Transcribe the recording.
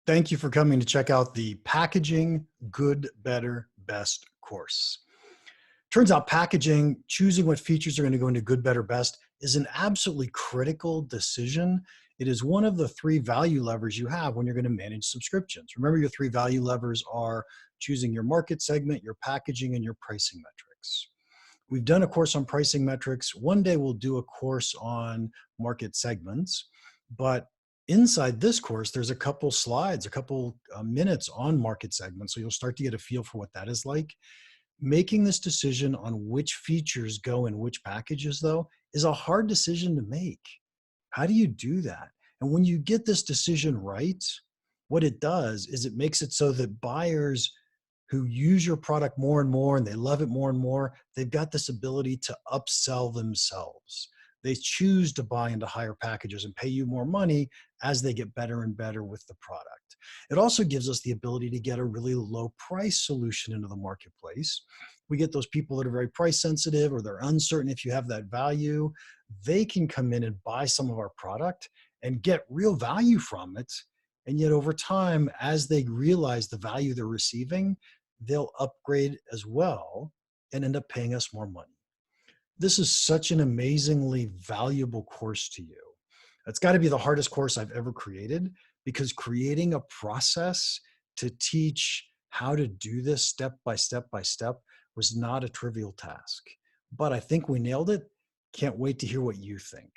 Thank you for coming to check out the Packaging Good, Better, Best course. Turns out packaging, choosing what features are going to go into good, better, best is an absolutely critical decision. It is one of the three value levers you have when you're going to manage subscriptions. Remember, your three value levers are choosing your market segment, your packaging, and your pricing metrics. We've done a course on pricing metrics. One day we'll do a course on market segments, but inside this course, there's a couple slides, a couple minutes on market segments. So you'll start to get a feel for what that is like. Making this decision on which features go in which packages, though, is a hard decision to make. How do you do that? And when you get this decision right, what it does is it makes it so that buyers who use your product more and more and they love it more and more, they've got this ability to upsell themselves. They choose to buy into higher packages and pay you more money as they get better and better with the product. It also gives us the ability to get a really low price solution into the marketplace. We get those people that are very price sensitive or they're uncertain if you have that value. They can come in and buy some of our product and get real value from it. And yet over time, as they realize the value they're receiving, they'll upgrade as well and end up paying us more money. This is such an amazingly valuable course to you. It's got to be the hardest course I've ever created because creating a process to teach how to do this step by step by step was not a trivial task. But I think we nailed it. Can't wait to hear what you think.